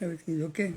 Everything is okay?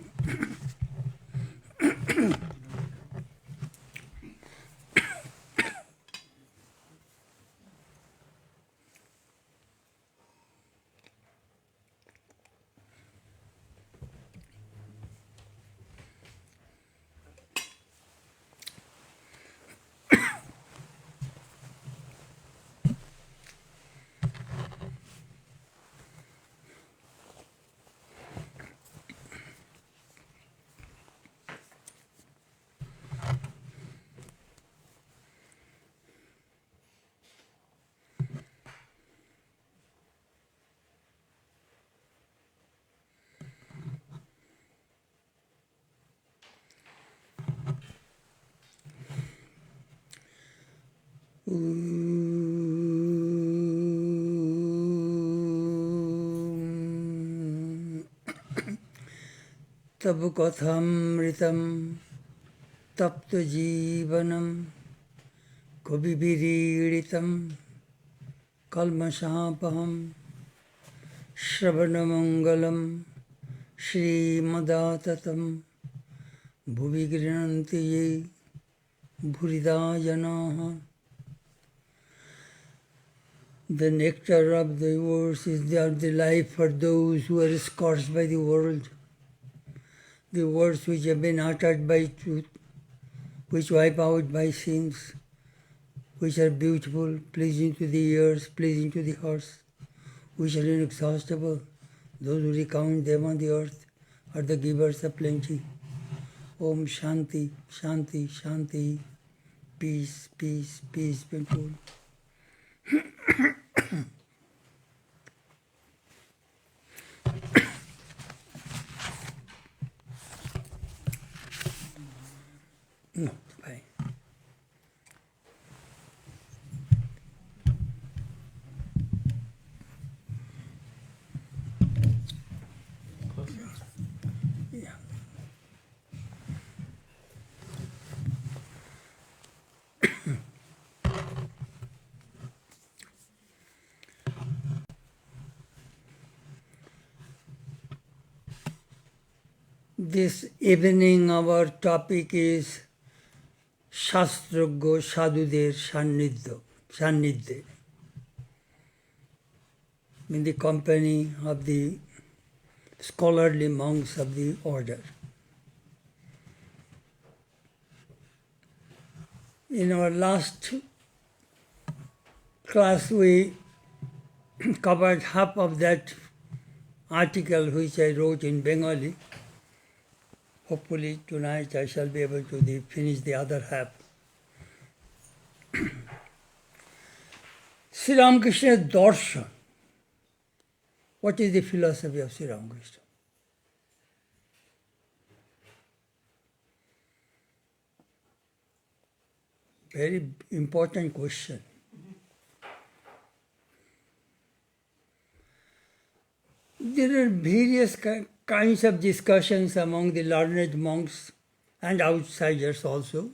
तब कथामृतं तप्त जीवनं कविभिरीडितं कल्मषापहं श्रवणमङ्गलं श्रीमदाततं भुवि गृह्णन्ति ये भूरिदा जनाः. The nectar of the verse is the life for those who are scorched by the world. The words which have been uttered by truth, which wipe out by sins, which are beautiful, pleasing to the ears, pleasing to the hearts, which are inexhaustible. Those who recount them on the earth are the givers of plenty. Om Shanti, Shanti, Shanti. Peace, peace, peace be told. No, fine. Yeah. This evening our topic is Shastrogyo Sadhuder Sannidhya, in the company of the scholarly monks of the order. In our last class we covered half of that article which I wrote in Bengali. Hopefully tonight I shall be able to finish the other half. Sri Ramakrishna's darshan. What is the philosophy of Sri Ramakrishna? Very important question. There are various kinds of discussions among the learned monks and outsiders also.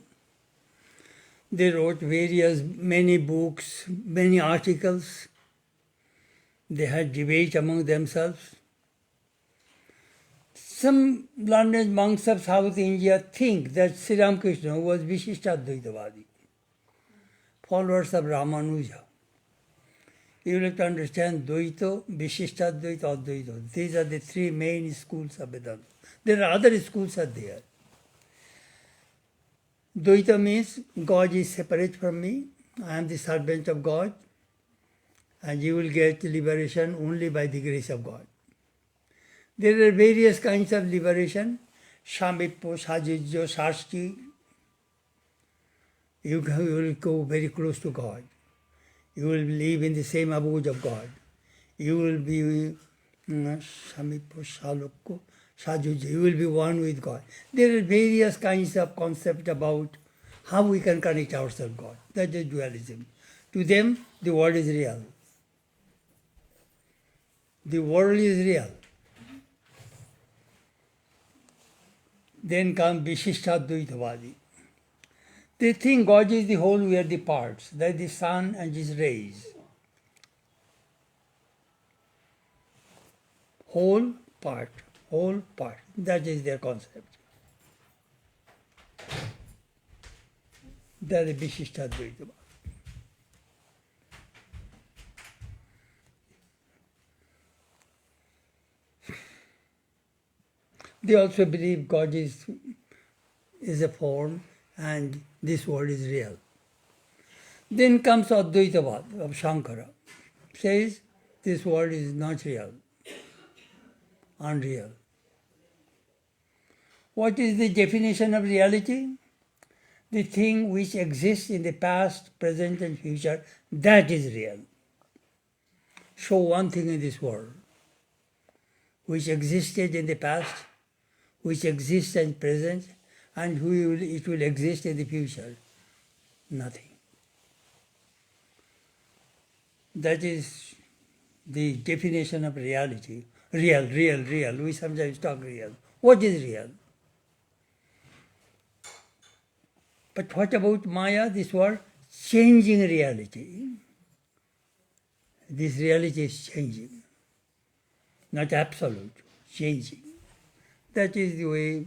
They wrote many books, many articles. They had debate among themselves. Some learned monks of South India think that Sri Ramakrishna was Vishishtadvaitavadi, followers of Ramanuja. You will have to understand Dvaita, Vishishtadvaita, Advaita. These are the three main schools of Vedanta. There are other schools are there. Dvaita means God is separate from me. I am the servant of God. And you will get liberation only by the grace of God. There are various kinds of liberation. Samippo, Sajijjo, Shasti. You will go very close to God. You will live in the same abode of God. You will be Samippo, Salokko, Sajujjo. You will be one with God. There are various kinds of concepts about how we can connect ourselves to God. That is dualism. To them, the world is real. The world is real. Then comes Vishishtadvaitavadi. They think God is the whole, we are the parts. That is the sun and his rays. Whole, part. whole part. That is their concept. That is Vishishtadvaita. They also believe God is a form and this world is real. Then comes Advaitavad of Shankara. Says this world is not real, unreal. What is the definition of reality? The thing which exists in the past, present and future, that is real. Show one thing in this world which existed in the past, which exists in present, and it will exist in the future. Nothing. That is the definition of reality. Real, real, real. We sometimes talk real. What is real? But what about Maya, this world? Changing reality. This reality is changing. Not absolute, changing. That is the way.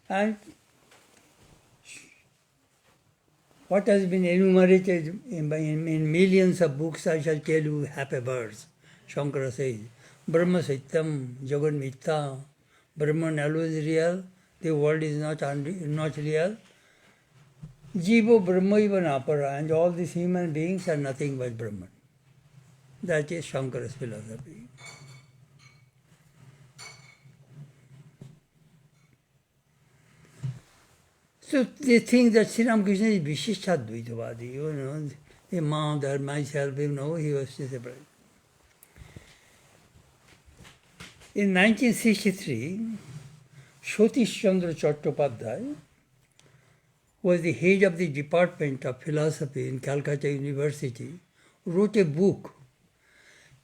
And what has been enumerated in millions of books, I shall tell you half a verse. Shankara says, Brahma Satyam, Jagan Mithya, Brahman alone is real, the world is not real. Jivo Brahmaiva Napara, and all these human beings are nothing but Brahman. That is Shankara's philosophy. So they think that Sri Ramakrishna is Vishishtadvaitavadi, the mother, myself, he was separate. In 1963, Satish Chandra Chattopadhyay was the head of the Department of Philosophy in Calcutta University, wrote a book,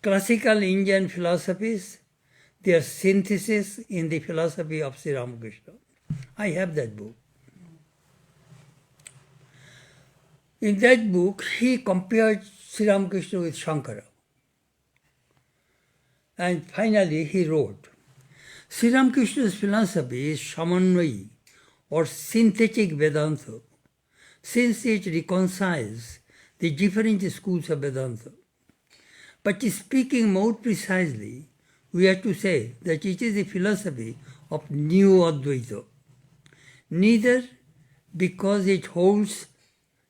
Classical Indian Philosophies, Their Synthesis in the Philosophy of Sri Ramakrishna. I have that book. In that book, he compared Sri Ramakrishna with Shankara. And finally, he wrote, Sri Ramakrishna's philosophy is Samanvayi, or synthetic Vedanta, since it reconciles the different schools of Vedanta. But speaking more precisely, we have to say that it is a philosophy of new Advaita. Neither because it holds,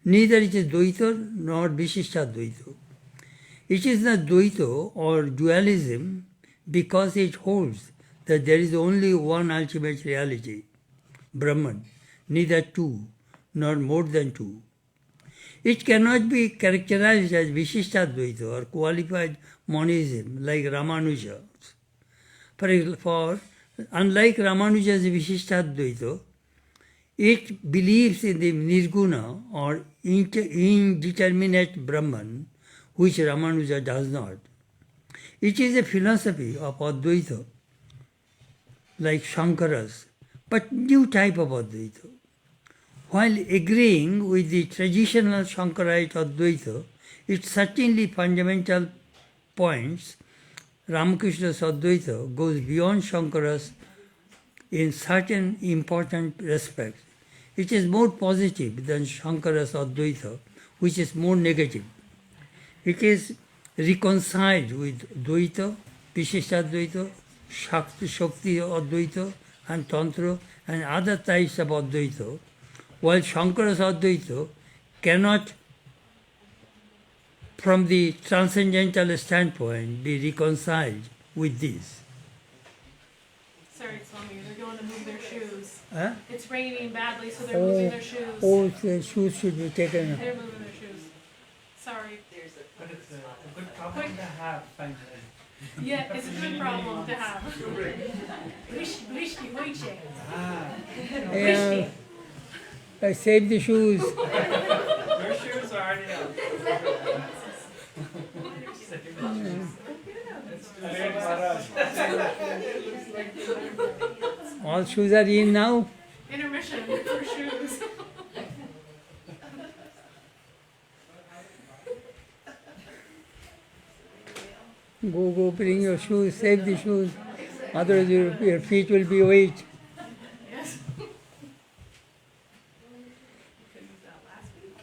neither it is Dvaita nor Vishishtadvaita. It is not Dvaita or dualism because it holds that there is only one ultimate reality, Brahman, neither two nor more than two. It cannot be characterized as Vishishtadvaita or qualified monism like Ramanuja. For unlike Ramanuja's Vishishtadvaita, it believes in the Nirguna or indeterminate Brahman, which Ramanuja does not. It is a philosophy of Advaita, like Shankara's, but new type of Advaita. While agreeing with the traditional Shankarite Advaita, its certainly fundamental points, Ramakrishna's Advaita goes beyond Shankara's in certain important respects. It is more positive than Shankara's Advaita, which is more negative. It is reconciled with Dvaita, Vishishtadvaita, Shakti Advaita, and Tantra, and other types of Advaita, while Shankara's Advaita cannot, from the transcendental standpoint, be reconciled with these. Sorry, Swami, they're going to move their shoes. Huh? It's raining badly, so they're moving their shoes. Oh, the shoes should be taken. They're moving their shoes. Sorry. But it's a good problem to have, finally. Yeah, it's a good problem to have. Wishty. Yeah, I saved the shoes. Your shoes are already out. All shoes are in now. Intermission for shoes. Go, bring your shoes, save the shoes. Otherwise your feet will be weight. Yes. Because of that last week.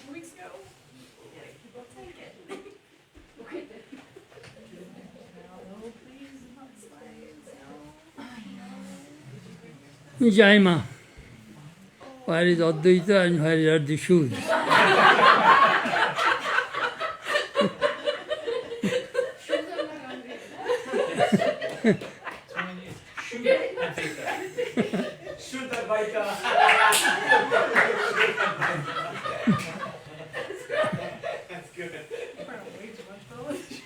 2 weeks ago. Yeah, people take it. No, please, not slides, no. Jaima, where is Advaita and where are the shoes? Shuddha That's good. We're on way too much knowledge.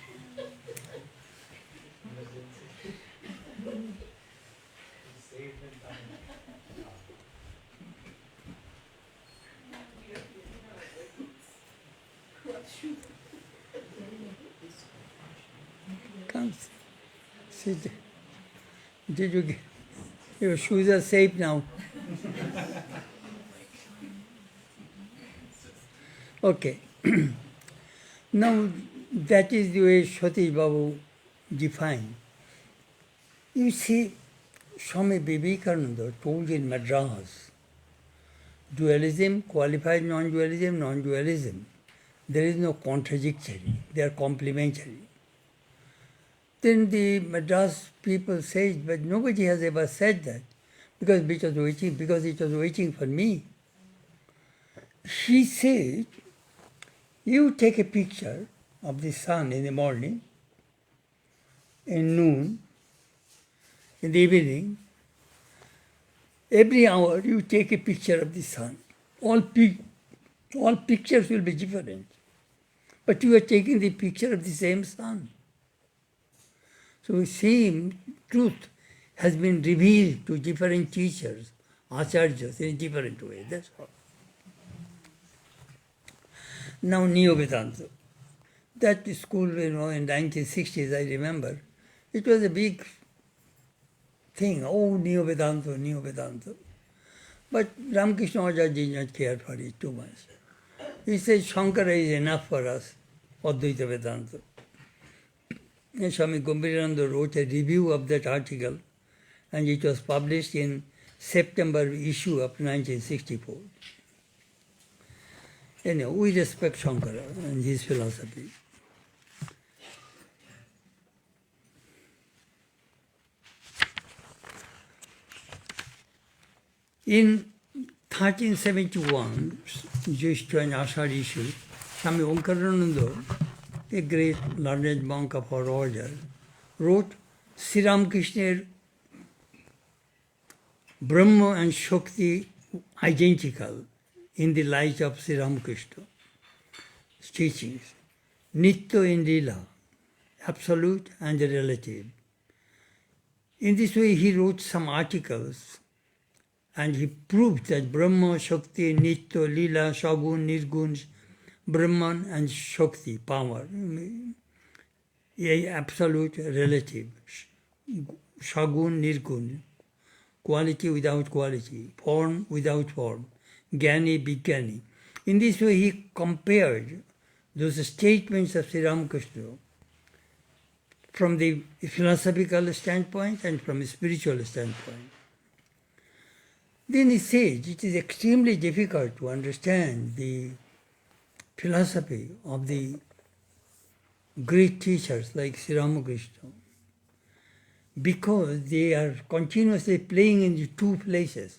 Safe and time. Come, sit. Did you get, your shoes are safe now. Okay. Now that is the way Satish Babu defined. You see, Swami Vivekananda told in Madras, dualism, qualified non-dualism, non-dualism. There is no contradictory, they are complementary. Then the Madras people said, but nobody has ever said that because it was waiting for me. He said, you take a picture of the sun in the morning, in noon, in the evening. Every hour you take a picture of the sun. All pictures will be different. But you are taking the picture of the same sun. So same truth has been revealed to different teachers, acharyas in a different way. That's all. Now Neo-Vedanta. That school, in 1960s, I remember, it was a big thing. Oh, Neo-Vedanta, Neo-Vedanta. But Ramakrishna Math did not care for it too much. He said, Shankara is enough for us, Advaita Vedanta. And Swami Gambhirananda wrote a review of that article, and it was published in September issue of 1964. Anyway, we respect Shankara and his philosophy. In 1371, Jyeshta and Ashar issue, Swami Omkarananda, a great learned monk of our order, wrote Sri Ramakrishna, Brahma and Shakti identical in the light of Sri Ramakrishna's teachings. Nitya in Lila, absolute and relative. In this way he wrote some articles and he proved that Brahma, Shakti, Nitya, Lila, Shagun, Nirgun, Brahman and Shakti, power, absolute, relative. Shagun, Nirgun, quality without quality, form without form, Jnani, Vijnani. In this way he compared those statements of Sri Ramakrishna from the philosophical standpoint and from a spiritual standpoint. Then he says it is extremely difficult to understand the philosophy of the great teachers like Sri Ramakrishna because they are continuously playing in the two places.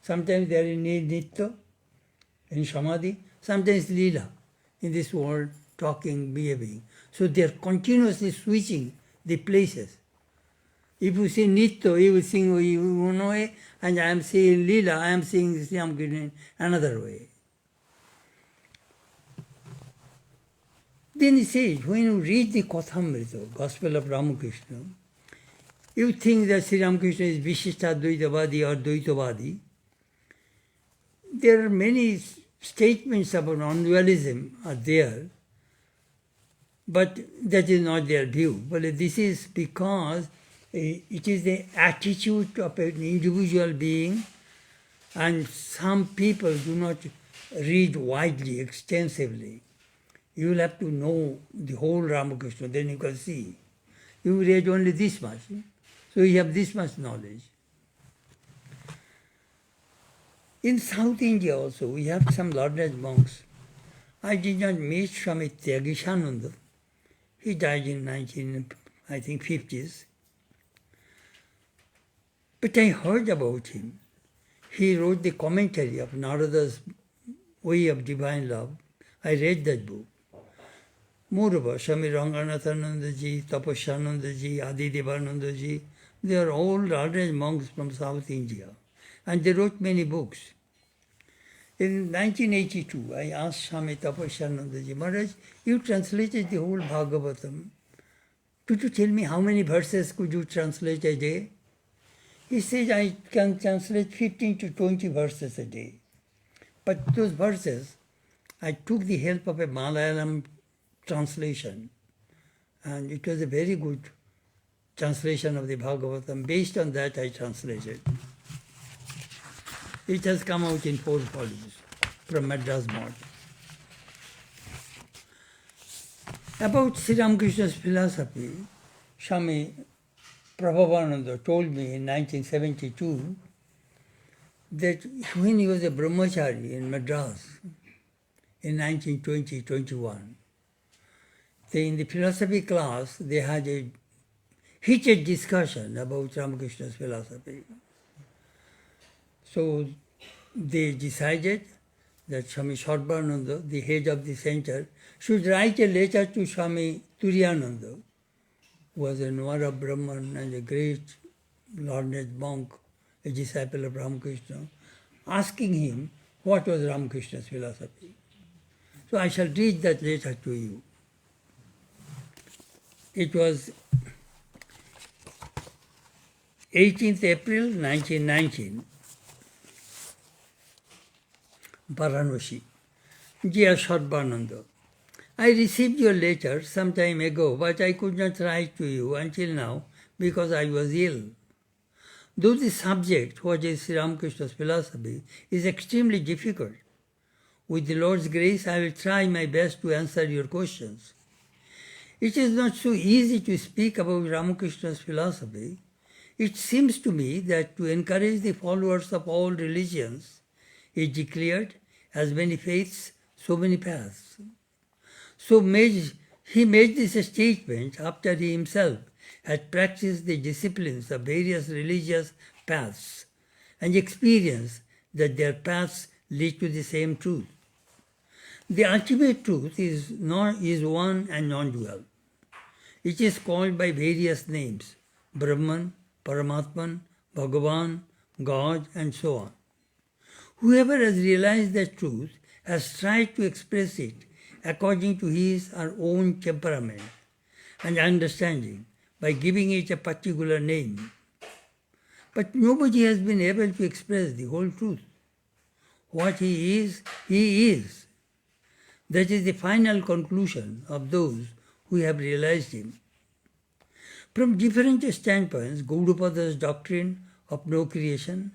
Sometimes they are in Nitya, in Samadhi, sometimes Lila, in this world, talking, behaving. So they are continuously switching the places. If you say Nitya, you will sing one way, and I am saying Lila, I am saying Sri Ramakrishna in another way. Then he says, when you read the Kathamrita, Gospel of Ramakrishna, you think that Sri Ramakrishna is Vishishtadvaitavadi or Dvaitavadi. There are many statements about non-dualism are there, but that is not their view. But this is because it is the attitude of an individual being, and some people do not read widely, extensively. You will have to know the whole Ramakrishna, then you can see. You read only this much. So you have this much knowledge. In South India also, we have some learned monks. I did not meet Swami Tyagishananda. He died in 50s. But I heard about him. He wrote the commentary of Narada's Way of Divine Love. I read that book. Moreover, Swami Ranganathanandaji, Tapasyanandaji, Adidevanandaji, they are all learned monks from South India. And they wrote many books. In 1982, I asked Swami Tapasyanandaji, Maharaj, you translated the whole Bhagavatam. Could you tell me how many verses could you translate a day? He said, I can translate 15 to 20 verses a day. But those verses, I took the help of a Malayalam translation. And it was a very good translation of the Bhagavatam. Based on that, I translated. It has come out in 4 volumes from Madras Math. About Sri Ramakrishna's philosophy, Swami Prabhavananda told me in 1972 that when he was a brahmachari in Madras in 1920-21, in the philosophy class they had a heated discussion about Ramakrishna's philosophy. So they decided that Swami Sarvananda, the head of the center, should write a letter to Swami Turiyananda, who was a Nwara Brahman and a great learned monk, a disciple of Ramakrishna, asking him what was Ramakrishna's philosophy. So I shall read that letter to you. It was 18th April 1919, Varanasi. Dear Sarvananda, I received your letter some time ago, but I could not write to you until now because I was ill. Though the subject, what is Sri Ramakrishna's philosophy, is extremely difficult, with the Lord's grace I will try my best to answer your questions. It is not so easy to speak about Ramakrishna's philosophy. It seems to me that to encourage the followers of all religions, he declared, as many faiths, so many paths. So he made this statement after he himself had practiced the disciplines of various religious paths and experienced that their paths lead to the same truth. The ultimate truth is one and non-dual. It is called by various names, Brahman, Paramatman, Bhagavan, God, and so on. Whoever has realized that truth has tried to express it according to his or her own temperament and understanding by giving it a particular name. But nobody has been able to express the whole truth. What he is, he is. That is the final conclusion of those who have realized him. From different standpoints, Gaudapada's doctrine of no creation,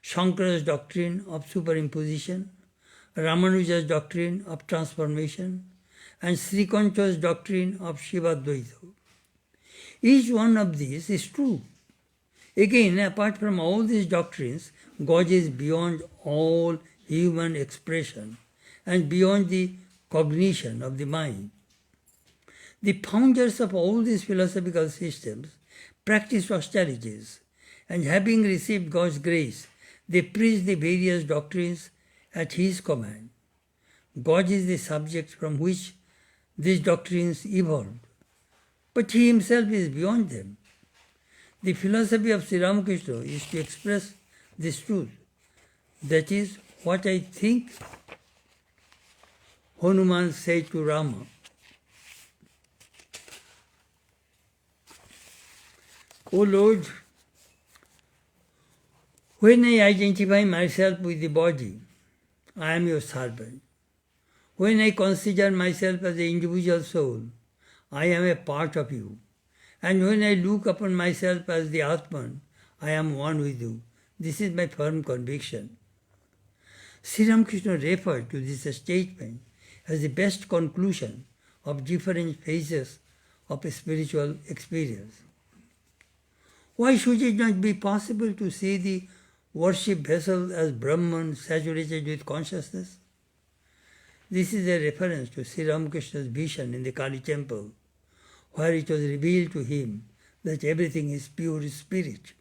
Shankara's doctrine of superimposition, Ramanuja's doctrine of transformation, and Srikanta's doctrine of Shivadvaita. Each one of these is true. Again, apart from all these doctrines, God is beyond all human expression and beyond the cognition of the mind. The founders of all these philosophical systems practiced austerities, and having received God's grace, they preached the various doctrines at His command. God is the subject from which these doctrines evolved, but He Himself is beyond them. The philosophy of Sri Ramakrishna is to express this truth. That is what I think Hanuman said to Rama. O Lord, when I identify myself with the body, I am your servant. When I consider myself as an individual soul, I am a part of you. And when I look upon myself as the Atman, I am one with you. This is my firm conviction. Sri Ramakrishna referred to this statement as the best conclusion of different phases of a spiritual experience. Why should it not be possible to see the worship vessel as Brahman saturated with consciousness? This is a reference to Sri Ramakrishna's vision in the Kali temple, where it was revealed to him that everything is pure spirit.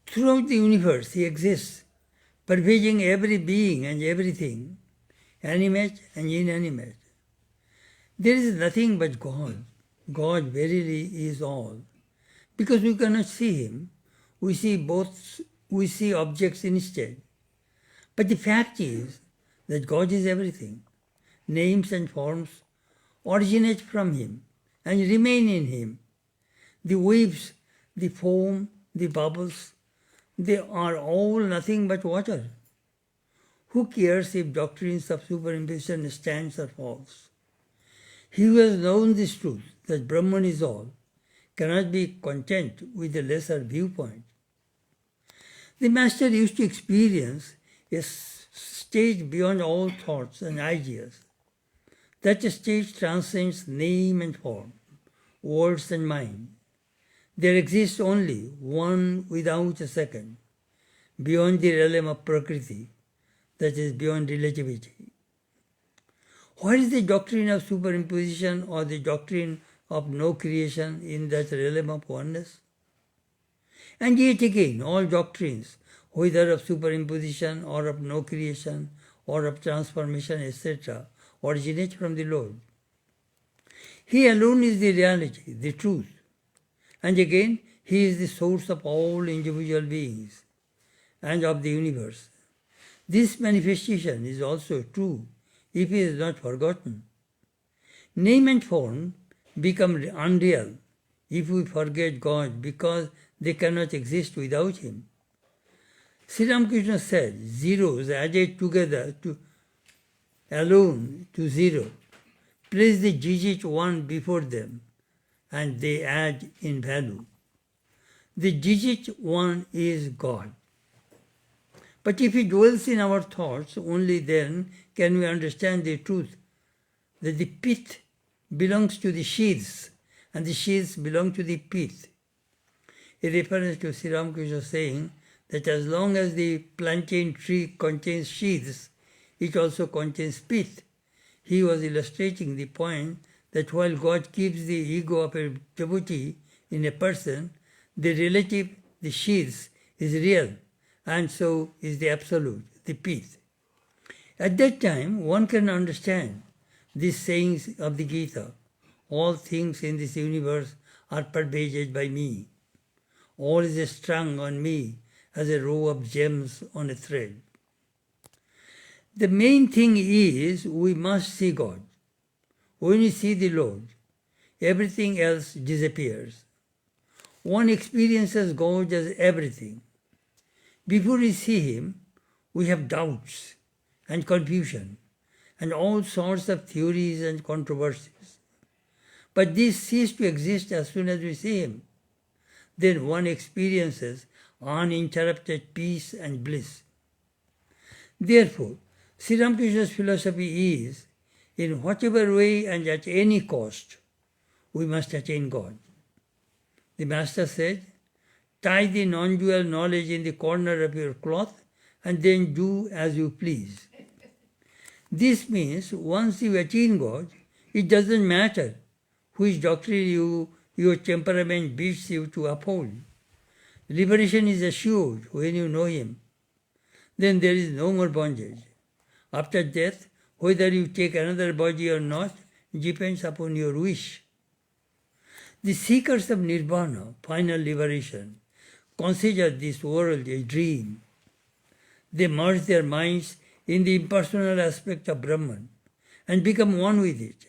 Throughout the universe he exists, pervading every being and everything, animate and inanimate. There is nothing but God. God verily is all. Because we cannot see him, we see objects instead. But the fact is that God is everything. Names and forms originate from him and remain in him. The waves, the foam, the bubbles, they are all nothing but water. Who cares if doctrines of superimposition stands or falls? He who has known this truth, that Brahman is all, cannot be content with a lesser viewpoint. The Master used to experience a stage beyond all thoughts and ideas. That stage transcends name and form, words and mind. There exists only one without a second, beyond the realm of Prakriti, that is beyond relativity. What is the doctrine of superimposition or the doctrine of no creation in that realm of oneness? And yet again, all doctrines, whether of superimposition or of no creation or of transformation, etc., originate from the Lord. He alone is the reality, the truth. And again, he is the source of all individual beings and of the universe. This manifestation is also true if he is not forgotten. Name and form become unreal if we forget God because they cannot exist without him. Sri Ramakrishna said, zeros added together alone to zero. Place the digit 1 before them and they add in value. The digit 1 is God. But if he dwells in our thoughts, only then can we understand the truth that the pith belongs to the sheaths and the sheaths belong to the pith. A reference to Sri Ramakrishna saying that as long as the plantain tree contains sheaths, it also contains pith. He was illustrating the point that while God keeps the ego of a devotee in a person, the relative, the sheaths, is real, and so is the absolute, the pith. At that time, one can understand these sayings of the Gita. All things in this universe are pervaded by me. All is strung on me as a row of gems on a thread. The main thing is we must see God. When we see the Lord, everything else disappears. One experiences God as everything. Before we see him, we have doubts and confusion and all sorts of theories and controversies. But these cease to exist as soon as we see him. Then one experiences uninterrupted peace and bliss. Therefore, Sri Ramakrishna's philosophy is, in whatever way and at any cost, we must attain God. The Master said, tie the non-dual knowledge in the corner of your cloth and then do as you please. This means once you attain God, it doesn't matter which doctrine your temperament bids you to uphold. Liberation is assured when you know him. Then there is no more bondage. After death, whether you take another body or not depends upon your wish. The seekers of nirvana, final liberation, consider this world a dream. They merge their minds in the impersonal aspect of Brahman and become one with it.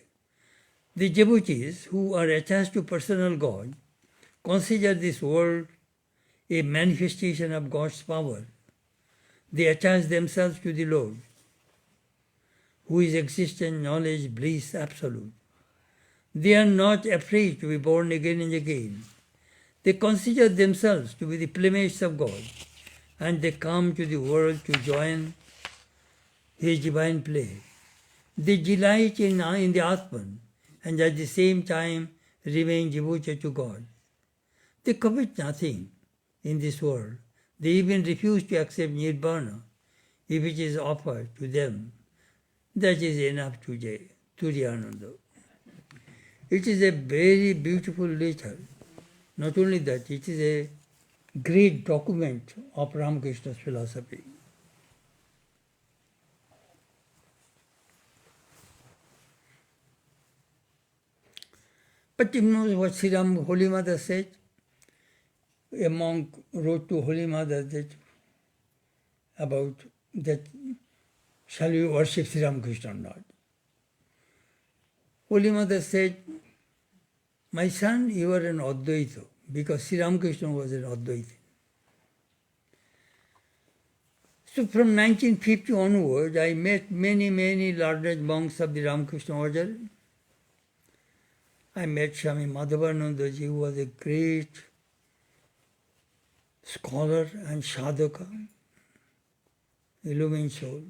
The devotees who are attached to personal God consider this world a manifestation of God's power. They attach themselves to the Lord, who is existence, knowledge, bliss, absolute. They are not afraid to be born again and again. They consider themselves to be the playmates of God, and they come to the world to join his divine play. They delight in the Atman and at the same time remain devoted to God. They covet nothing in this world. They even refuse to accept Nirvana if it is offered to them. That is enough today, Turiyananda. It is a very beautiful letter. Not only that, it is a great document of Ramakrishna's philosophy. But you know what Sri Ram Holy Mother said? A monk wrote to Holy Mother that about that, shall we worship Sri Ramakrishna or not? Holy Mother said, my son, you are an Advaita, because Sri Ramakrishna was an Advaita. So from 1950 onward, I met many learned monks of the Ramakrishna order. I met Swami Madhavanandaji, who was a great scholar and sadhaka, illumined soul.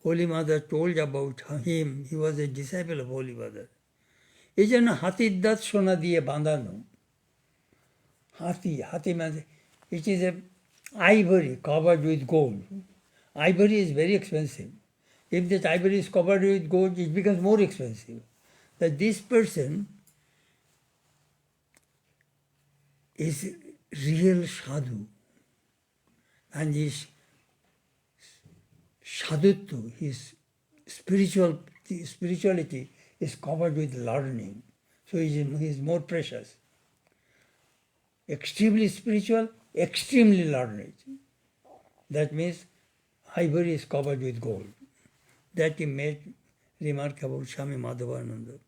Holy Mother told about him, he was a disciple of Holy Mother. এই জন্য হাতির দাঁত সোনা দিয়ে বাঁধানো। হাতি মানে, it is a ivory covered with gold. Ivory is very expensive. If that ivory is covered with gold, it becomes more expensive. That this person is real sadhu, and his sadhutva, his spirituality is covered with learning. So he is more precious. Extremely spiritual, extremely learned. That means ivory is covered with gold. That he made remark about Swami Madhavananda.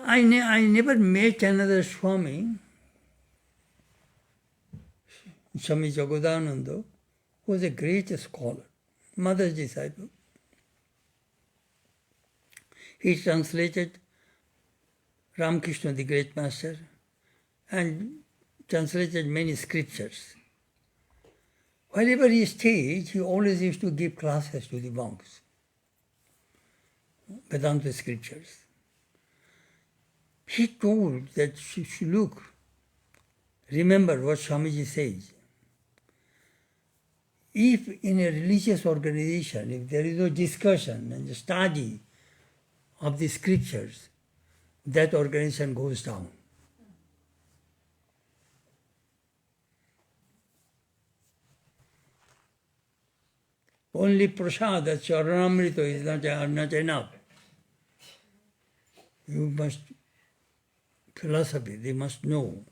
I never met another Swami, Swami Jagadananda, who was a great scholar, mother's disciple. He translated Ramakrishna, the great master, and translated many scriptures. Wherever he stayed, he always used to give classes to the monks, Vedanta scriptures. He told that, look, remember what Swamiji says. If in a religious organization, if there is no discussion and study of the scriptures, that organization goes down. Only prasad, that charanamrita is not enough. You must, philosophy, they must know.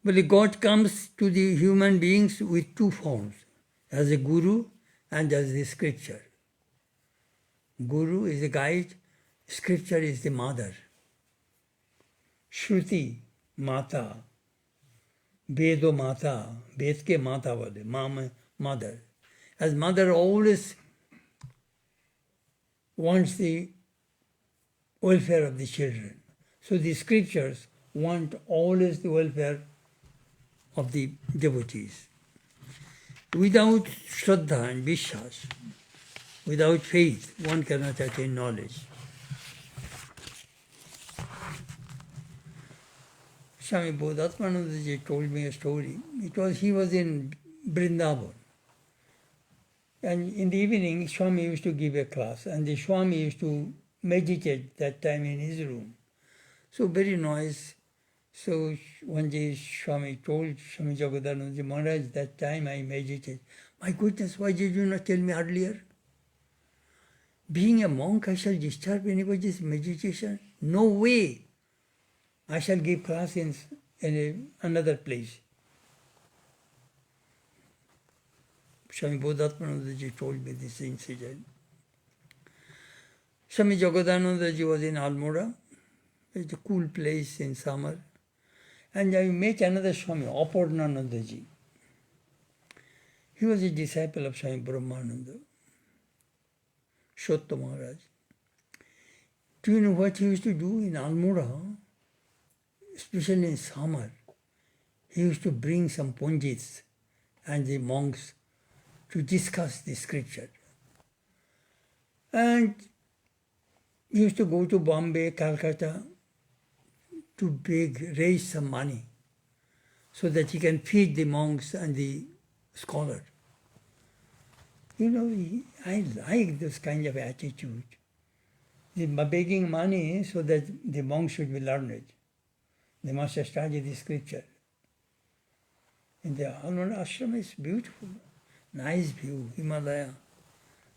But God comes to the human beings with two forms, as a guru and as the scripture. Guru is the guide, scripture is the mother. Shruti, Mata, Vedo Mata, Vedke Mata bole, mother. As mother always wants the welfare of the children. So the scriptures want always the welfare of the devotees. Without Shraddha and Vishwas, without faith, one cannot attain knowledge. Swami Bodhatmanandaji told me a story. He was in Vrindavan. And in the evening, Swami used to give a class, and the Swami used to meditate that time in his room. So very noise. So one day Swami told Swami Jagadananda Maharaj, that time I meditated. My goodness, why did you not tell me earlier? Being a monk, I shall disturb anybody's meditation? No way. I shall give class in another place. Swami Bodhatmanandaji told me this incident. Swami Jagadanandaji was in Almora. It's a cool place in summer. And I met another Swami, Aparnanandaji. He was a disciple of Swami Brahmananda, Shotta Maharaj. Do you know what he used to do in Almora? Especially in summer. he used to bring some pundits and the monks to discuss the scripture. And he used to go to Bombay, Calcutta to raise some money so that he can feed the monks and the scholars. I like this kind of attitude. Begging money so that the monks should be learned. They must study the scripture. And the Almond Ashram is beautiful. Nice view, Himalaya.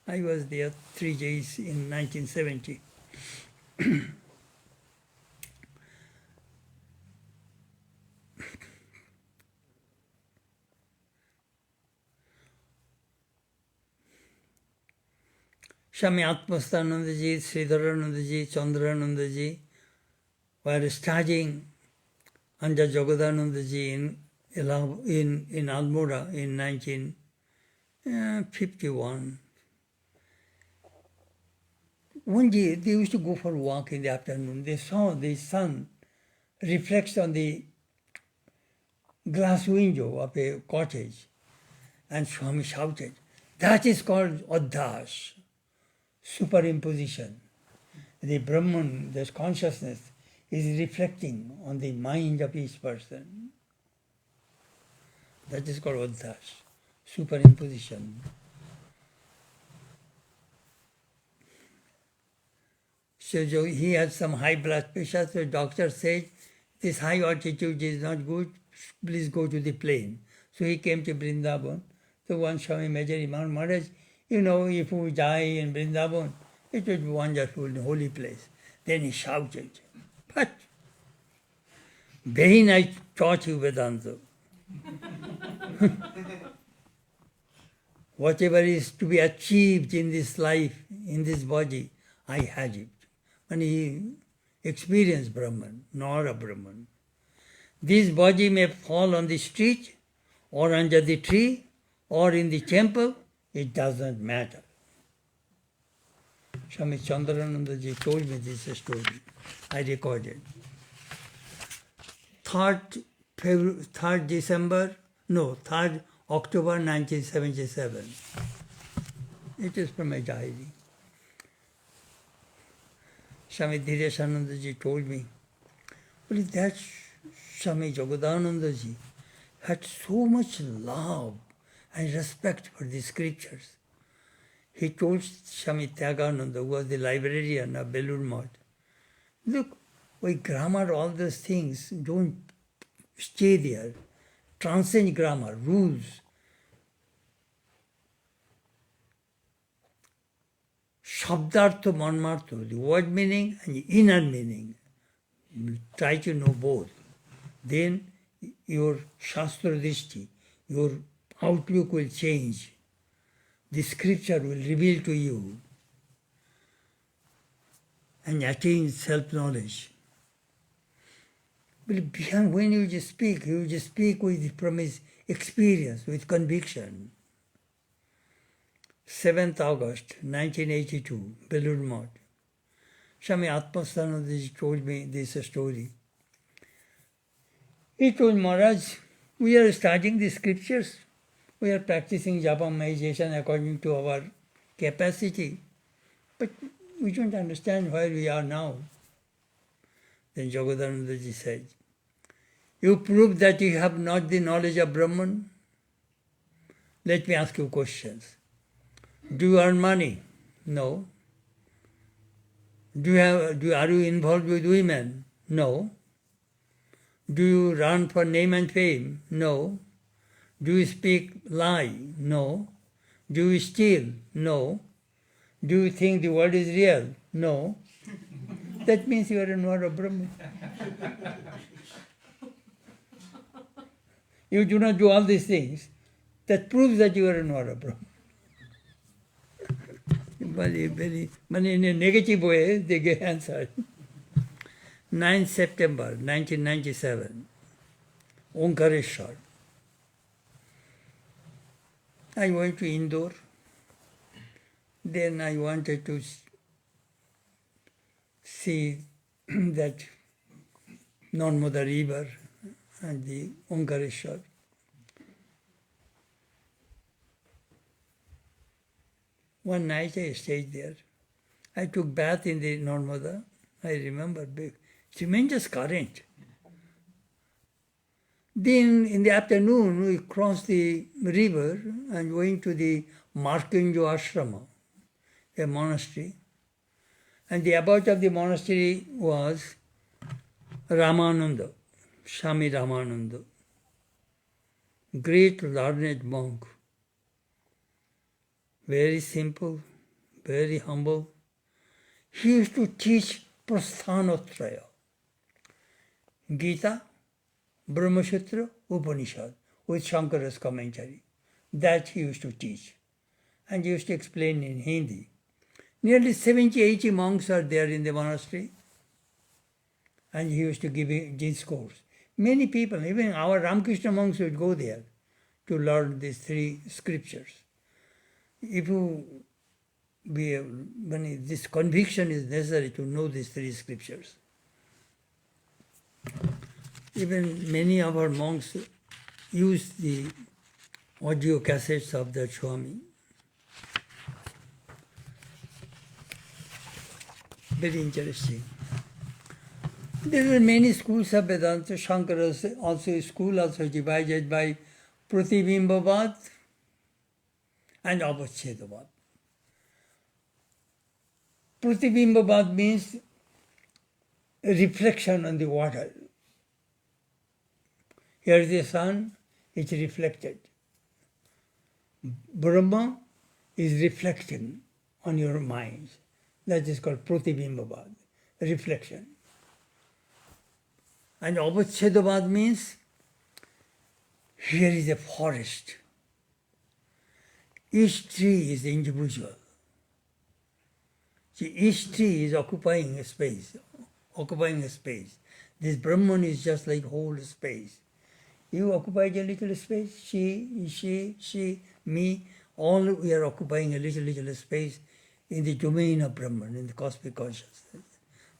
I was there 3 days in 1970. Swami Atmastanandaji, Sridharanandaji, Chandranandaji were studying under Jagadanandaji in Almora in 1951. One day they used to go for a walk in the afternoon. They saw the sun reflects on the glass window of a cottage. And Swami shouted, "That is called Adhas, superimposition." The Brahman, this consciousness, is reflecting on the mind of each person. That is called Adhas, superimposition. So he had some high blood pressure, so the doctor said, "This high altitude is not good, please go to the plain." So he came to Vrindavan. So one Swami Major Imam Maharaj, if we die in Vrindavan, it would be wonderful, holy place. Then he shouted, "But Behin, I taught you Vedanta. Whatever is to be achieved in this life, in this body, I had it." And he experienced Brahman, not a Brahman. This body may fall on the street, or under the tree, or in the temple, it doesn't matter. Swami Chandranandaji told me this story. I recorded. 3rd October 1977. It is from my diary. Swami Dhireshanandaji told me, that Swami Jagadanandaji had so much love and respect for the scriptures. He told Swami Tyagananda, who was the librarian of Belur Math, "Look, we grammar all those things, don't stay there. Transcend grammar, rules. Shabdartha manmartha, the word meaning and the inner meaning. Try to know both. Then your Shastra Drishti, your outlook will change. The scripture will reveal to you and attain self-knowledge." But when you just speak from his experience, with conviction. 7th August 1982, Belur Math. Swami Atmastanandaji told me this story. He told Maharaj, "We are studying the scriptures. We are practicing japa meditation according to our capacity. But we don't understand where we are now." Then Jagadanandaji said, "You prove that you have not the knowledge of Brahman. Let me ask you questions. Do you earn money? No. Are you involved with women? No. Do you run for name and fame? No. Do you speak lie? No. Do you steal? No. Do you think the world is real? No. That means you are not a Brahman. You do not do all these things. That proves that you are not a Brahman." But in a negative way, they get answered. 9th September 1997, Omkareshwar. I went to Indore. Then I wanted to see that Narmada river and the Omkareshwar. One night I stayed there. I took bath in the Narmada. I remember big, tremendous current. Then in the afternoon we crossed the river and going to the Markanjo Ashrama, a monastery. And the abbot of the monastery was Ramananda, Swami Ramananda, great learned monk. Very simple, very humble. He used to teach Prasthanotraya, Gita, Brahma Sutra, Upanishad, with Shankara's commentary. That he used to teach. And he used to explain in Hindi. Nearly 70, 80 monks are there in the monastery. And he used to give a discourse. Many people, even our Ramakrishna monks would go there to learn these three scriptures. If you when this conviction is necessary to know these three scriptures. Even many of our monks use the audio cassettes of the Swami. Very interesting. There are many schools of Vedanta. Shankara's also school also divided by Pratibimbavad and Avachedavad. Pratibimbavad means reflection on the water. Here is the sun, it's reflected. Brahma is reflecting on your mind. That is called Pratibimbavad, reflection. And Avachedavad means here is a forest. Each tree is individual. See, each tree is occupying a space, This Brahman is just like whole space. You occupy a little space, she, me, all we are occupying a little space in the domain of Brahman, in the cosmic consciousness.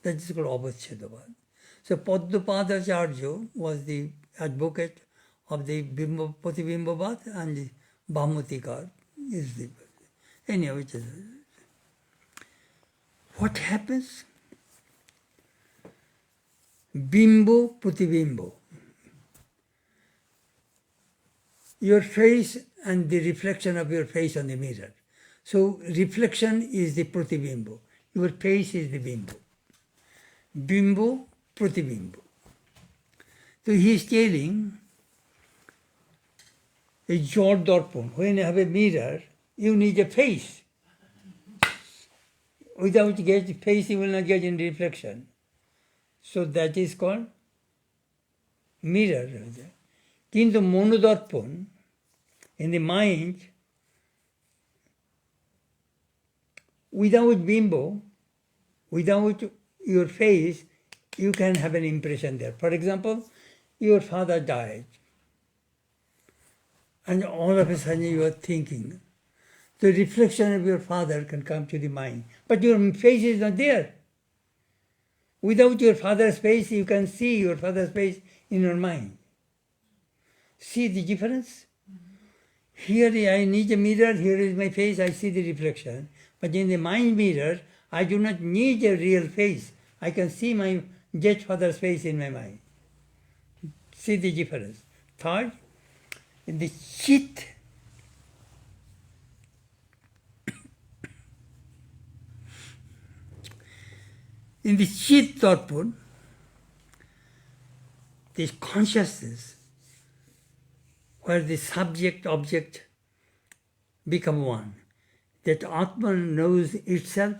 That is called Avachedavad. So Padmapadacharya was the advocate of the Pratibimbavad and the Bhamatikar is the anyhow, which is what happens? Bimbo Pratibimbo. Your face and the reflection of your face on the mirror. So reflection is the Pratibimbo. Your face is the Bimbo. Bimbo, Pratibimbo. So he is telling a Jor Darpan. When you have a mirror, you need a face. Without getting face, you will not get any reflection. So that is called mirror. Kintu monodarpan, in the mind, without bimbo, without your face, you can have an impression there. For example, your father died, and all of a sudden you are thinking. The reflection of your father can come to the mind, but your face is not there. Without your father's face, you can see your father's face in your mind. See the difference? Here I need a mirror, here is my face, I see the reflection. But in the mind mirror, I do not need a real face. I can see my dead father's face in my mind. See the difference. Third, in the chit, in the Chit Darpan, this consciousness, where the subject-object become one, that Atman knows itself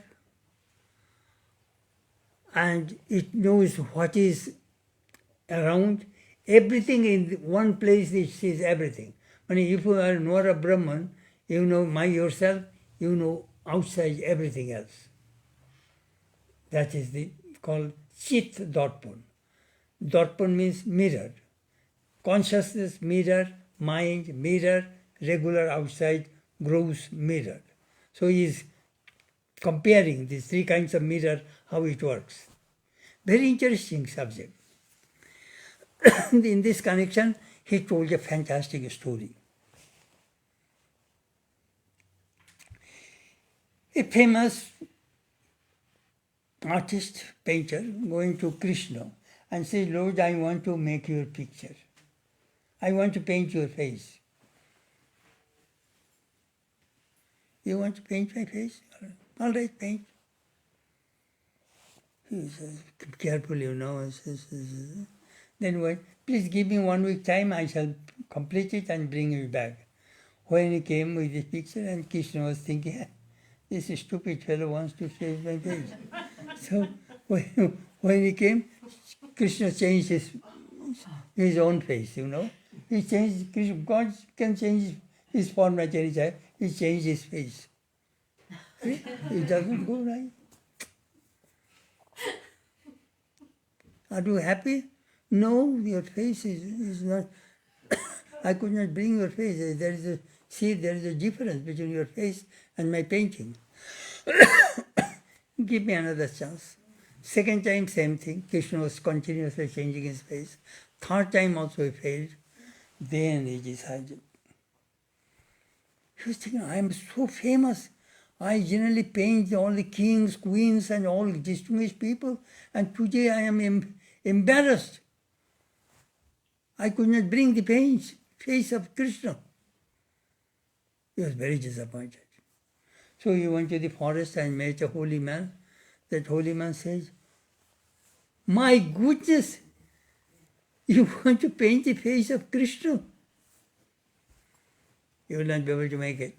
and it knows what is around. Everything in one place it sees everything. I mean, if you are Nora Brahman, you know yourself, you know outside everything else. That is called Chit Darpan. Darpan means mirror. Consciousness, mirror, mind, mirror, regular outside, gross mirror. So he is comparing these three kinds of mirror, how it works. Very interesting subject. in this connection, he told a fantastic story. A famous artist, painter, going to Krishna and says, Lord, I want to make your picture. I want to paint your face. You want to paint my face? All right, paint. He says, careful, Then what? Please give me 1 week time, I shall complete it and bring it back. When he came with the picture, and Krishna was thinking, this stupid fellow wants to change my face. So when he came, Krishna changed his own face, He changed, God can change his form at any time. He changed his face. It doesn't go right. Are you happy? No, your face is not. I could not bring your face. There is a difference between your face and my painting. Give me another chance. Second time, same thing. Krishna was continuously changing his face. Third time also he failed. Then he decided. He was thinking, I am so famous. I generally paint all the kings, queens, and all distinguished people. And today I am embarrassed. I could not bring the face of Krishna. He was very disappointed. So he went to the forest and met a holy man. That holy man says, my goodness, you want to paint the face of Krishna? You will not be able to make it.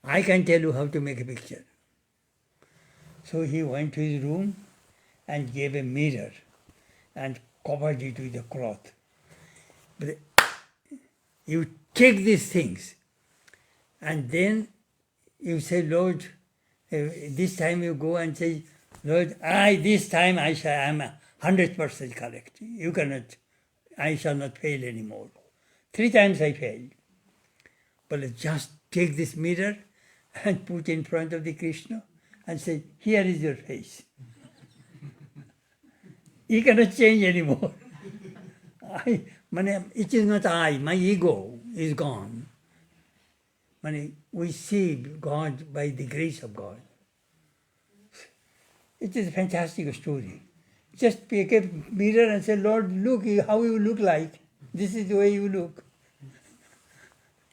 I can tell you how to make a picture. So he went to his room and gave a mirror and covered it with a cloth. But you take these things and then you say, Lord, this time you go and say, Lord, this time I am 100% correct. You cannot, I shall not fail anymore. 3 times I failed. But just take this mirror and put in front of the Krishna and say, here is your face. You cannot change anymore. It is not I, my ego is gone. We see God by the grace of God. It is a fantastic story. Just pick a mirror and say, Lord, look how you look like. This is the way you look.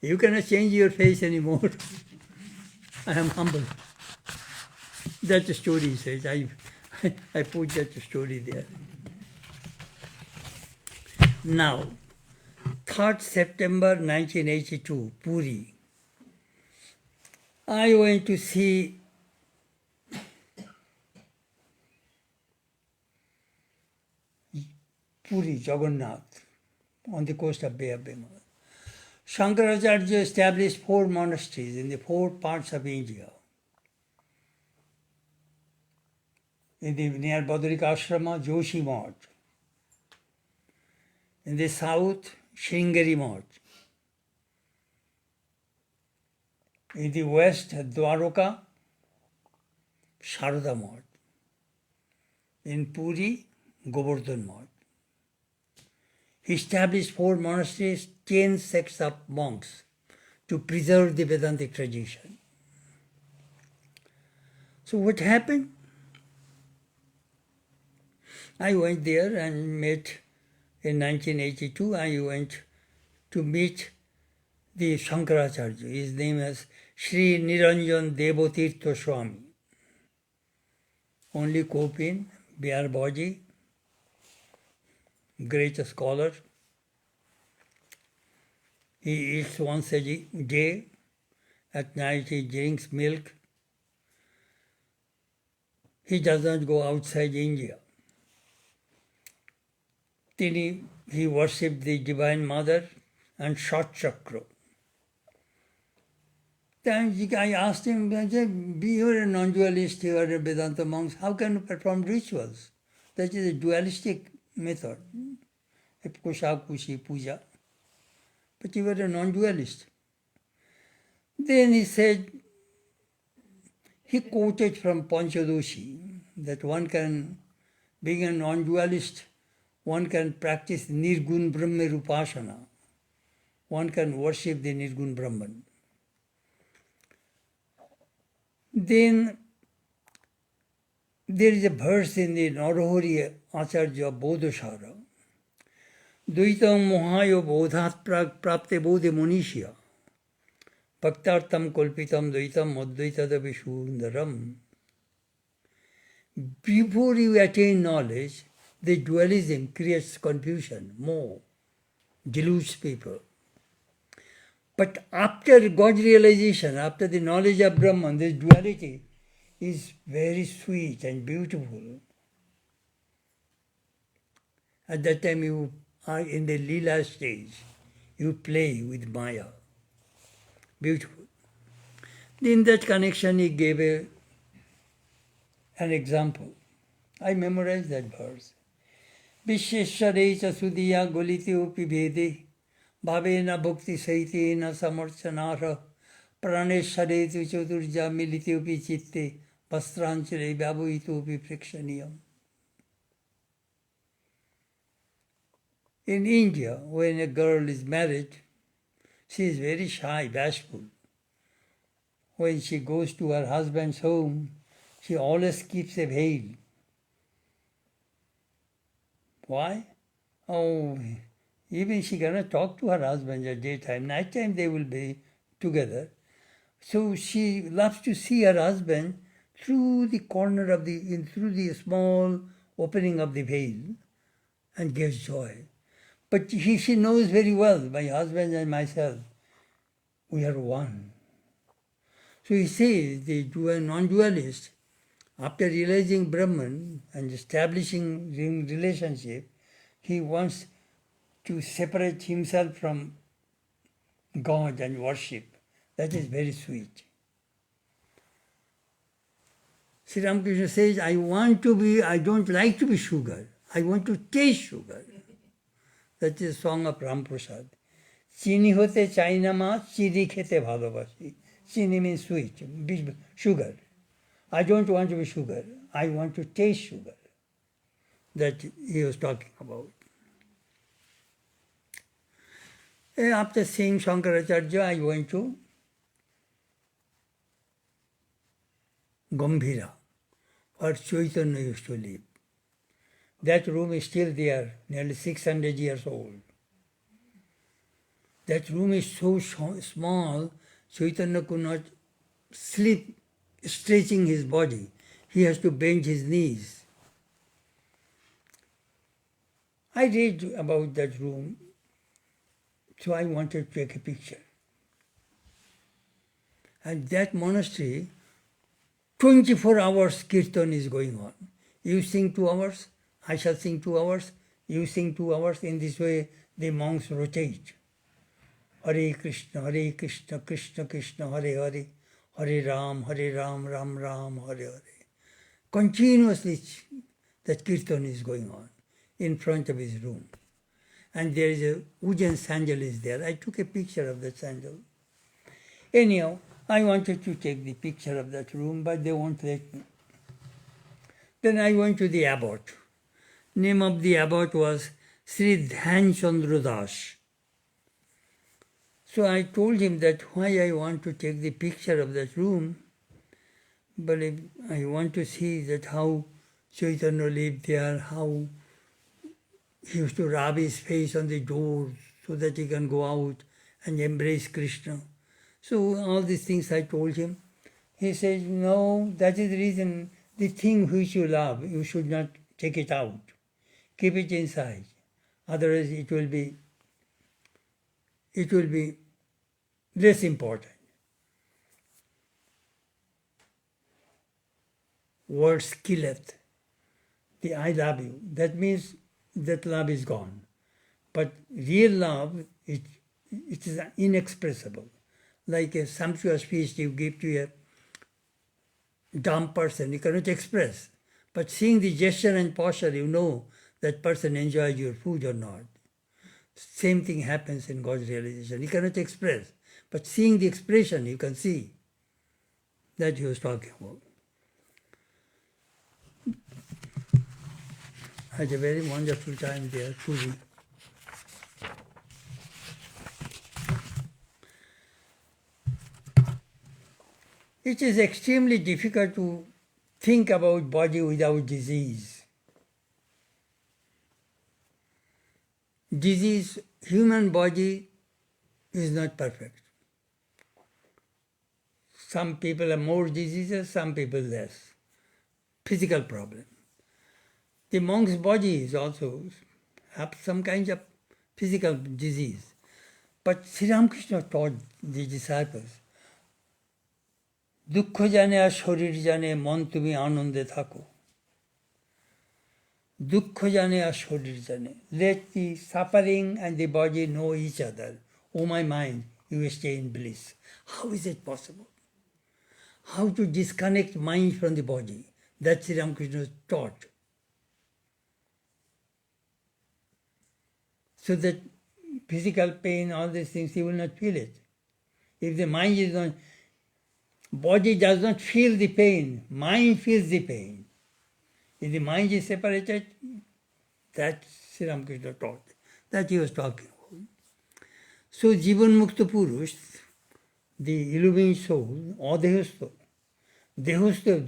You cannot change your face anymore. I am humble. That story says, I put that story there. Now, 3rd September 1982, Puri. I went to see Puri, Jagannath, on the coast of Bay of Bengal. Shankaracharya established 4 monasteries in the 4 parts of India. Near Badrika Ashrama, Joshi Math. In the south, Sringeri Math. In the west, Dwaraka, Sharada Math. In Puri, Govardhan Math. He established 4 monasteries, 10 sects of monks to preserve the Vedantic tradition. So what happened? I went there and met, in 1982, I went to meet the Shankaracharya. His name is Sri Niranjan Devatirtha Swami. Only Kopin, bare body, great scholar. He eats once a day. At night he drinks milk. He does not go outside India. Then he worshipped the Divine Mother and Shat Chakra. Then I asked him, you are a non-dualist, you are a Vedanta monk, how can you perform rituals? That is a dualistic method, a kushakushi puja. But you are a non-dualist. Then he said, he quoted from Panchadoshi, that one can, being a non-dualist, one can practice Nirgun Brahma Rupasana. One can worship the Nirgun Brahman. Then there is a verse in the Narahari Acharya Bodhashara. Dvaitam mohayo bodhat prapte bodhe monishya. Bhaktartam kolpitam dvaitam advaitadapi sundaram. Before you attain knowledge, the dualism creates confusion, more, deludes people. But after God's realization, after the knowledge of Brahman, this duality is very sweet and beautiful. At that time you are in the Leela stage. You play with Maya. Beautiful. In that connection he gave an example. I memorized that verse. Visheshare cha sudhiya golite upi bhede bhavena bhakti saitena samarchanara praneshare tu chaturja milite upi chitte vastranchare vyabhuito upi frikshaniyam. In India, when a girl is married, she is very shy, bashful. When she goes to her husband's home, she always keeps a veil. Why? Oh, even she cannot talk to her husband at daytime. Nighttime they will be together. So she loves to see her husband through the corner of through the small opening of the veil, and gives joy. But she knows very well, my husband and myself, we are one. So he says, the non-dualist, after realizing Brahman and establishing relationship, he wants to separate himself from God and worship. That is very sweet. Sri Ramakrishna says, I don't like to be sugar. I want to taste sugar. That is a song of Ram Prasad. Chini hote chai na ma, chini khete bhalobasi. Chini means sweet, sugar. I don't want to be sugar. I want to taste sugar. That he was talking about. After seeing Shankaracharya, I went to Gambhira, where Chaitanya used to live. That room is still there, nearly 600 years old. That room is so small, Chaitanya could not sleep stretching his body. He has to bend his knees. I read about that room, so I wanted to take a picture. And that monastery, 24 hours kirtan is going on. You sing 2 hours, I shall sing 2 hours, you sing 2 hours. In this way, the monks rotate. Hare Krishna, Krishna Krishna, Hare Hare, Hare Ram, Ram Ram, Hare Hare. Continuously that kirtan is going on in front of his room. And there is a wooden sandal is there. I took a picture of that sandal. Anyhow, I wanted to take the picture of that room, but they won't let me. Then I went to the abbot. Name of the abbot was Sri Dhyan Chandra Das. So I told him that why I want to take the picture of that room, but I want to see that how Chaitanya lived there, how he used to rub his face on the door so that he can go out and embrace Krishna. So all these things I told him. He says, no, that is the reason, the thing which you love, you should not take it out. Keep it inside. Otherwise it will be less important. Words killeth. The I love you. That means that love is gone. But real love, it is inexpressible. Like a sumptuous feast you give to a dumb person, you cannot express. But seeing the gesture and posture, you know that person enjoys your food or not. Same thing happens in God's realization. You cannot express. But seeing the expression, you can see that he was talking about. had a very wonderful time there, Puri. It is extremely difficult to think about body without disease. Disease, human body is not perfect. Some people have more diseases, some people less. Physical problem. The monk's body is also have some kinds of physical disease. But Sri Ramakrishna taught the disciples, দুঃখ জানে আর শরীর জানে মন তুমি আনন্দে থাকো দুঃখ জানে আর শরীর জানে let the suffering and the body know each other. Oh my mind, you stay in bliss. How is it possible? How to disconnect mind from the body? That Sri Ramakrishna taught. So that physical pain, all these things, you will not feel it. If the mind is not, body does not feel the pain, mind feels the pain. If the mind is separated, that Sri Ramakrishna taught, that he was talking about. So Jivan Mukta Purush, the illumined soul, or Dehastha,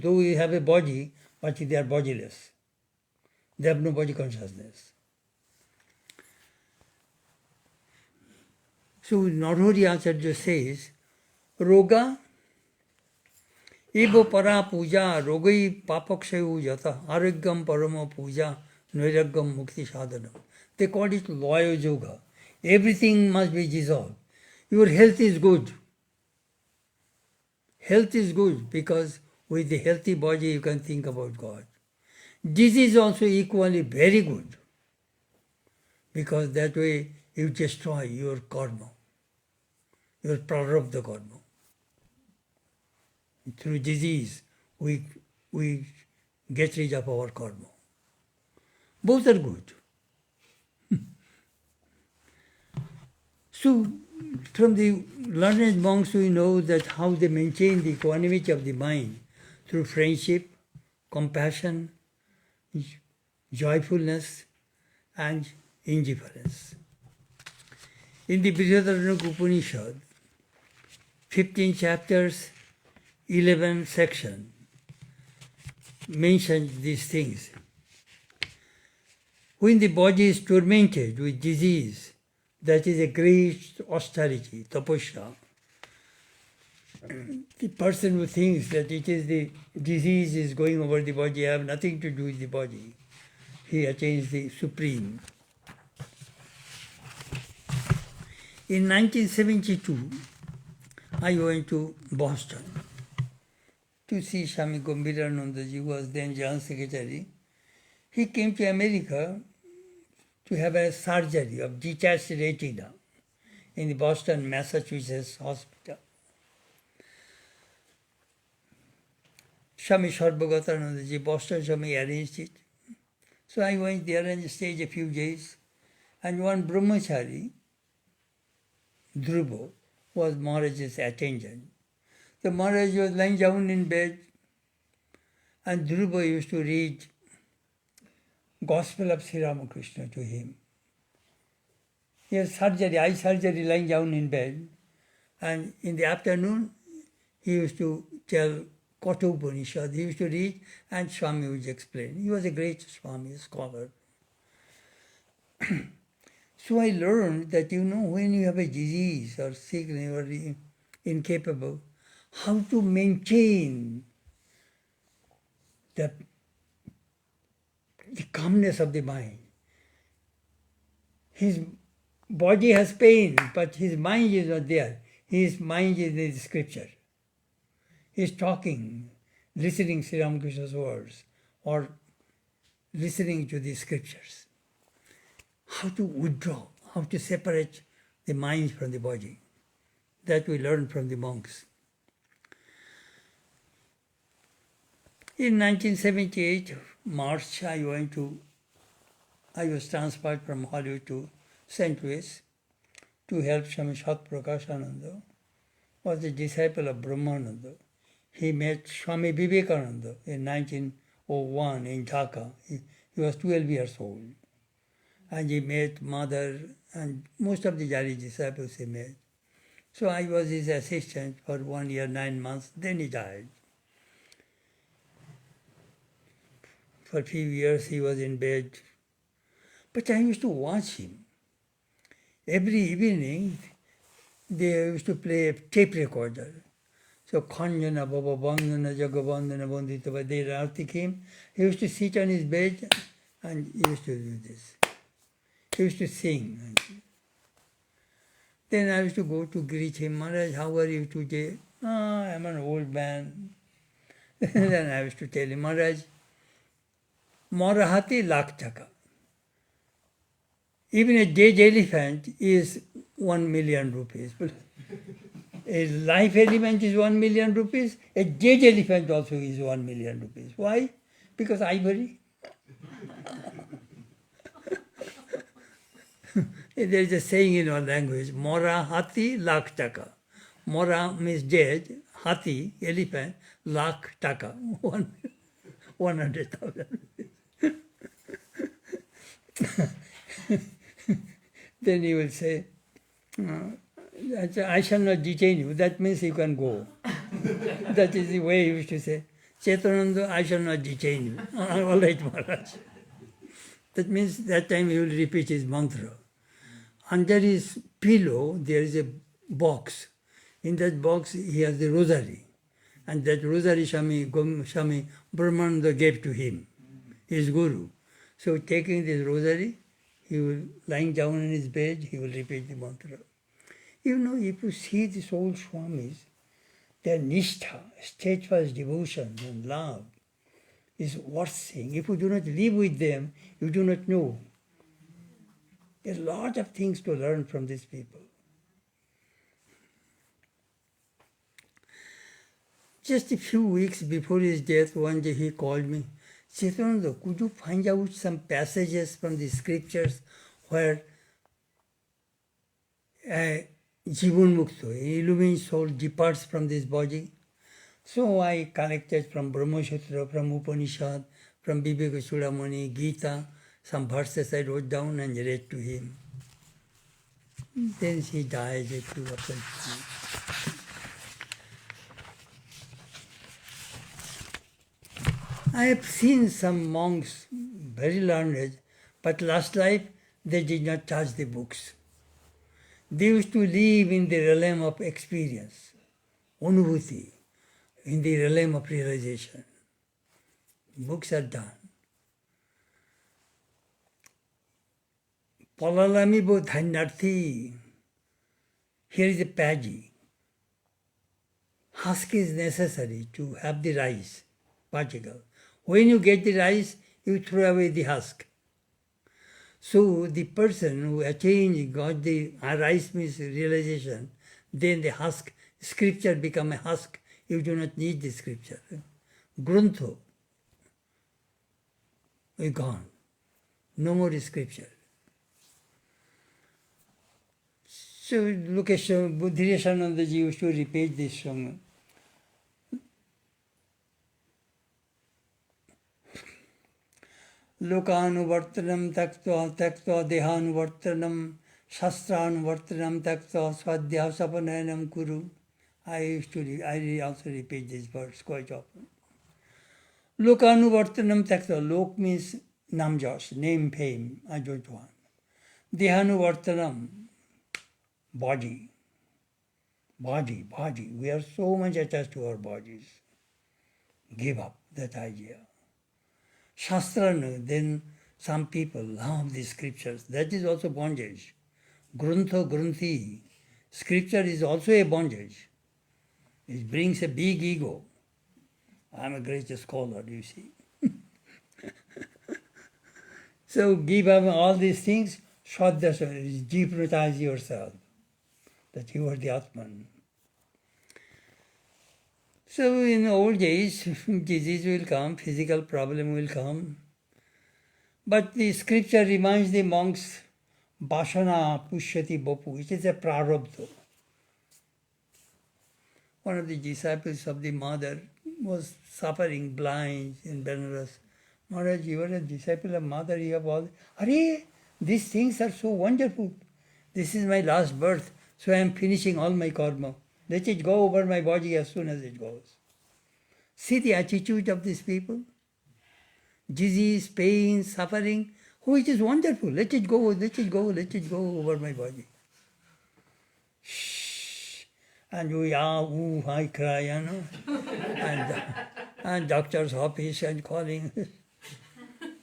though we have a body, but they are bodiless. They have no body consciousness. So Narhari Acharya says, Roga Evo para puja rogai papakshayu yata aragyam parama puja nairagyam mukti sadhanam. They call it loyo yoga. Everything must be dissolved. Your health is good. Health is good because with the healthy body you can think about God. Disease is also equally very good because that way you destroy your karma, your prarabdha karma. Through disease, we get rid of our karma. Both are good. So, from the learned monks we know that how they maintain the equanimity of the mind through friendship, compassion, joyfulness, and indifference. In the Brihadaranyaka Upanishad, 15 chapters, 11 section mentions these things. When the body is tormented with disease, that is a great austerity, tapasya. The person who thinks that it is the disease is going over the body, have nothing to do with the body, he attains the supreme. In 1972, I went to Boston to see Swami Gambhiranandaji, who was then General Secretary. He came to America to have a surgery of detached retina in the Boston, Massachusetts hospital. Swami Sarvagatanandaji, Boston Swami arranged it. So I went there and stayed a few days. And one brahmachari, Dhruva, was Maharaj's attendant. The Maharaj was lying down in bed and Dhruva used to read Gospel of Sri Ramakrishna to him. He had surgery, eye surgery, lying down in bed. And in the afternoon, he used to tell Kata Upanishad. He used to read and Swami would explain. He was a great Swami, scholar. So I learned that, when you have a disease or sickness, you are incapable, how to maintain the calmness of the mind. His body has pain, but his mind is not there. His mind is in the scripture. He is talking, listening to Sri Ramakrishna's words, or listening to the scriptures. How to withdraw, how to separate the mind from the body. That we learn from the monks. In 1978, March, I was transferred from Hollywood to St. Louis to help Swami Satprakashananda, was a disciple of Brahmananda. He met Swami Vivekananda in 1901 in Dhaka. He He was 12 years old. And he met mother and most of the Jari disciples he met. So I was his assistant for 1 year, 9 months, then he died. For a few years he was in bed. But I used to watch him. Every evening they used to play a tape recorder. So Khanjana Baba Bandhana Jagabandhana Bandhita the Rati came. He used to sit on his bed and he used to do this. He used to sing. Then I used to go to greet him. Maharaj, how are you today? Ah, I'm an old man. Then I used to tell him, Maharaj, Morahati lakh taka. Even a dead elephant is 1 million rupees. A live elephant is 1 million rupees. A dead elephant also is 1 million rupees. Why? Because ivory. There is a saying in our language, Mora hati lakh taka. Mora means dead, hati, elephant, lakh taka, 100,000. Then he will say, I shall not detain you. That means you can go. That is the way he used to say, Chetanananda, I shall not detain you. All right, Maharaj. That means that time he will repeat his mantra. Under his pillow, there is a box. In that box, he has the rosary. And that rosary Swami Brahmananda gave to him, his guru. So taking this rosary, he will, lying down in his bed, he will repeat the mantra. You know, if you see these old Swamis, their nishtha, steadfast devotion and love is worth seeing. If you do not live with them, you do not know. A lot of things to learn from these people. Just a few weeks before his death, one day he called me, Chetanananda, could you find out some passages from the scriptures where a Jivun Mukto, an illumined soul, departs from this body? So I collected from Brahma Sutra, from Upanishad, from Viveka Chudamani, Gita, some verses I wrote down and read to him. Then he died a few months. I have seen some monks, very learned, but last life they did not touch the books. They used to live in the realm of experience, anubhuti, in the realm of realization. Books are done. Palalami bo dhanyarthi. Here is a paddy. Husk is necessary to have the rice particle. When you get the rice, you throw away the husk. So the person who attained, got the rice means realization, then the husk, scripture become a husk. You do not need the scripture. Gruntho, we gone. No more scripture. So look at Buddhirashanandaji used to repeat this song. Lokanuvartanam taktva dehanuvartanam shastranuvartanam taktva swadhyasapanayam kuru. I also repeat this verse quite often. Lokanuvartanam taktva. Lok means namjas, name, fame. I don't want. Dehanuvartanam, body. We are so much attached to our bodies. Give up that idea. Shastrana, then some people love the scriptures. That is also bondage. Gruntho, grunthi. Scripture is also a bondage. It brings a big ego. I'm a great scholar, you see. So give up all these things, Shraddha, dehypnotize yourself that you are the Atman. So in old days, disease will come, physical problem will come. But the scripture reminds the monks, Vasana Pushyati Bapu, it is a prarabdha. One of the disciples of the mother was suffering blind in Benares. Maharaj, you are a disciple of Mother, you have all... Arey, these things are so wonderful. This is my last birth, so I am finishing all my karma. Let it go over my body as soon as it goes. See the attitude of these people. Disease, pain, suffering. Oh, it is wonderful. Let it go, let it go, let it go over my body. Shh. And we I cry, and doctor's office and calling.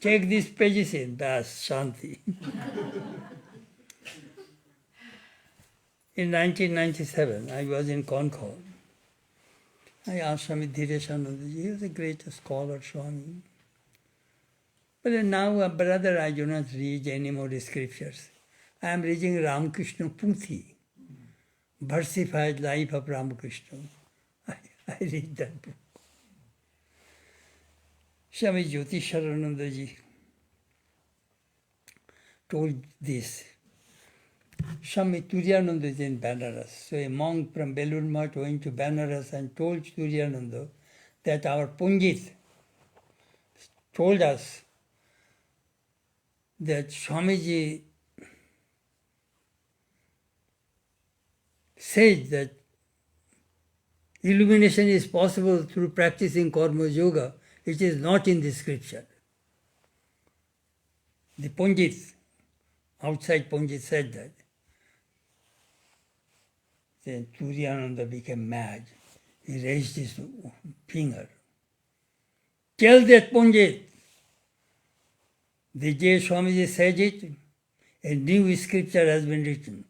Take these pages in, bas, shanti. In 1997, I was in Concord. I asked Swami Dhireshanandaji, he was a great scholar, Swami. But now, brother, I do not read any more scriptures. I am reading Ramakrishna Puthi, Versified Life of Ramakrishna. I read that book. Swami Jyotisharanandaji told this. Swami Turyananda is in Banaras. So a monk from Belur Math went to Banaras and told Turyananda that our Pundit told us that Swamiji said that illumination is possible through practicing karma yoga. It is not in the scripture. The Pundit, outside Pundit said that. Then Turyananda became mad. He raised his finger. Tell that Pundit, the day Swamiji said it, a new scripture has been written.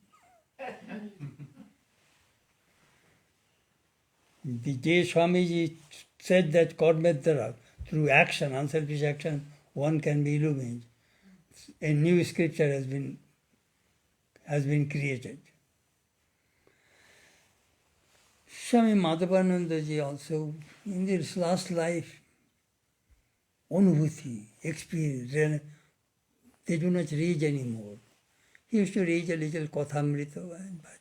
The day Swamiji said that karma through action, unselfish action, one can be illumined. A new scripture has been created. Swami Madhavanandaji also, in his last life, Anubhuti, experience, they do not read anymore. He used to read a little Kathamrita, but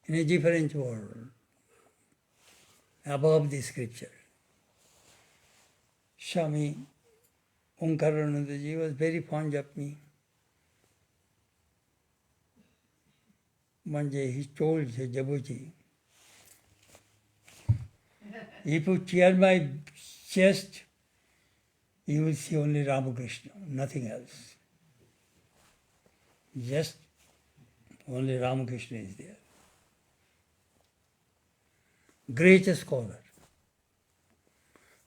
in a different world, above the scripture. Swami Omkaranandaji was very fond of me. One day he told the devotee, if you tear my chest, you will see only Ramakrishna, nothing else. Just only Ramakrishna is there. Great scholar.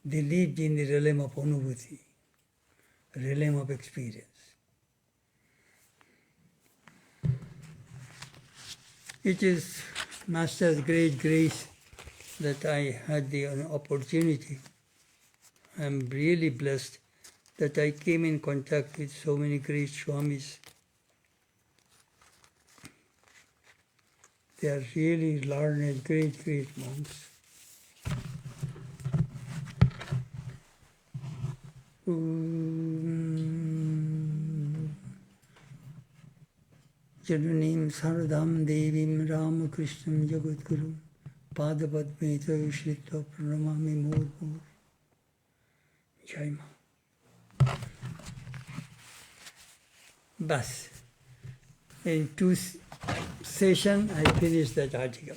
They lived in the realm of Anubhuti, realm of experience. It is Master's great grace that I had the opportunity. I am really blessed that I came in contact with so many great Swamis. They are really learned, great monks. Jananim Saradam Devim Ramakrishnam Jagadguru Padapatmeta Shrita Pranamami Mur. Jai Ma. Bas. In 2 sessions, I finished that article.